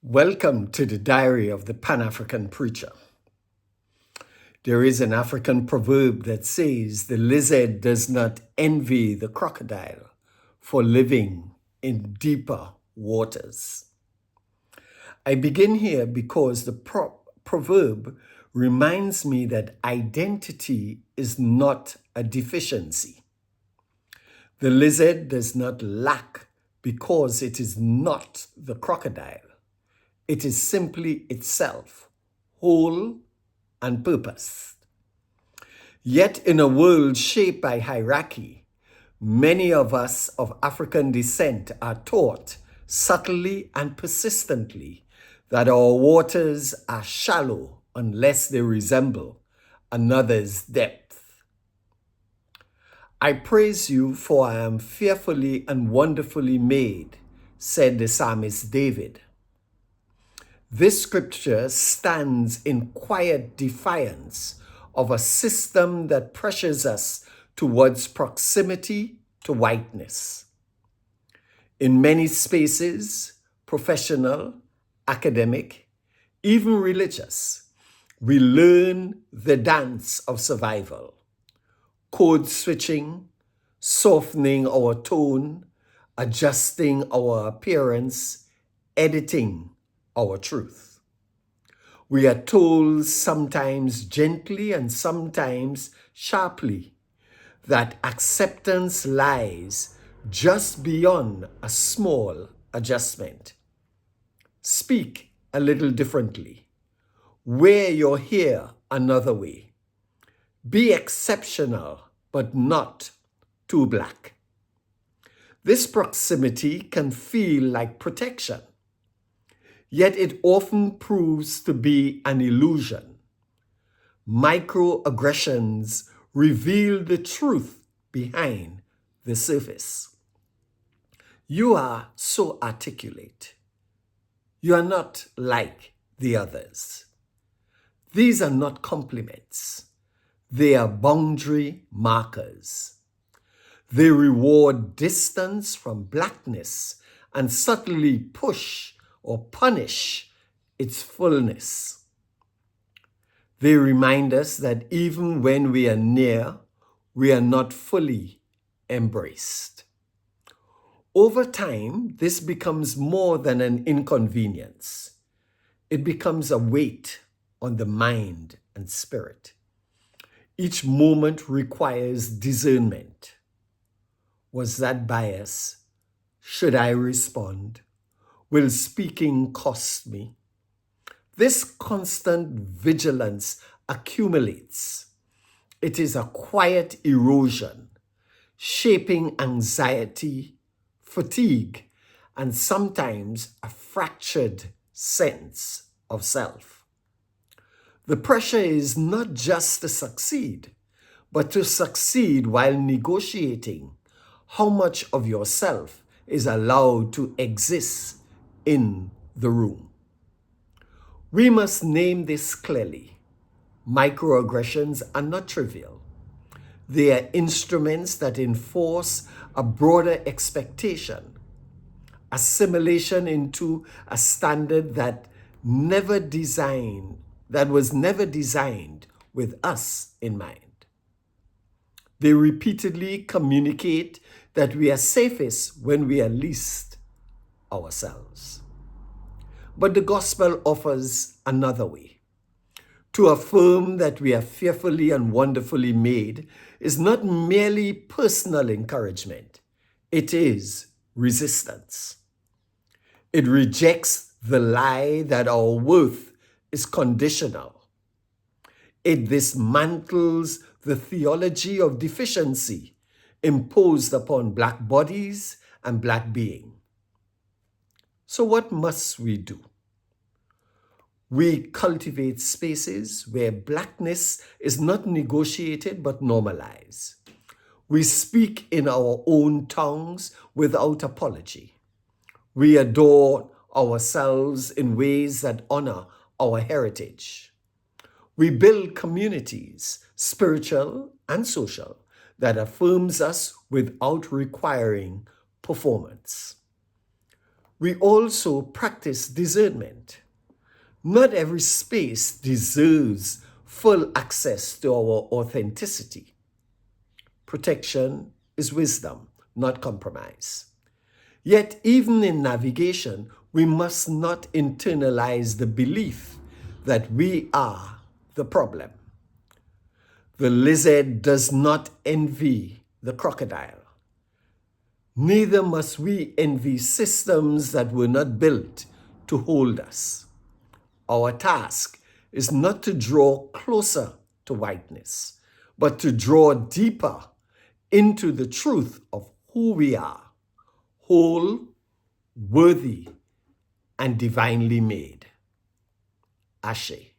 Welcome to the Diary of the Pan-African Preacher. There is an African proverb that says the lizard does not envy the crocodile for living in deeper waters. I begin here because the proverb reminds me that identity is not a deficiency. The lizard does not lack because it is not the crocodile. It is simply itself, whole and purposed. Yet in a world shaped by hierarchy, many of us of African descent are taught subtly and persistently that our waters are shallow unless they resemble another's depth. I praise you, for I am fearfully and wonderfully made, said the psalmist David. This scripture stands in quiet defiance of a system that pressures us towards proximity to whiteness. In many spaces, professional, academic, even religious, we learn the dance of survival, code switching, softening our tone, adjusting our appearance, editing our truth. We are told sometimes gently and sometimes sharply that acceptance lies just beyond a small adjustment. Speak a little differently. Wear your hair another way. Be exceptional, but not too black. This proximity can feel like protection. Yet it often proves to be an illusion. Microaggressions reveal the truth behind the surface. You are so articulate. You are not like the others. These are not compliments. They are boundary markers. They reward distance from blackness and subtly push or punish its fullness. They remind us that even when we are near, we are not fully embraced. Over time, this becomes more than an inconvenience. It becomes a weight on the mind and spirit. Each moment requires discernment. Was that bias? Should I respond? Will speaking cost me? This constant vigilance accumulates. It is a quiet erosion, shaping anxiety, fatigue, and sometimes a fractured sense of self. The pressure is not just to succeed, but to succeed while negotiating how much of yourself is allowed to exist in the room. We must name this clearly. Microaggressions are not trivial. They are instruments that enforce a broader expectation, assimilation into a standard that was never designed with us in mind. They repeatedly communicate that we are safest when we are least ourselves. But the gospel offers another way. To affirm that we are fearfully and wonderfully made is not merely personal encouragement. It is resistance. It rejects the lie that our worth is conditional. It dismantles the theology of deficiency imposed upon Black bodies and Black beings. So what must we do? We cultivate spaces where Blackness is not negotiated but normalized. We speak in our own tongues without apology. We adore ourselves in ways that honor our heritage. We build communities, spiritual and social, that affirms us without requiring performance. we also practice discernment. Not every space deserves full access to our authenticity. Protection is wisdom, not compromise. Yet, even in navigation, we must not internalize the belief that we are the problem. The lizard does not envy the crocodile. Neither must we envy systems that were not built to hold us. Our task is not to draw closer to whiteness, but to draw deeper into the truth of who we are, whole, worthy, and divinely made. Ashe.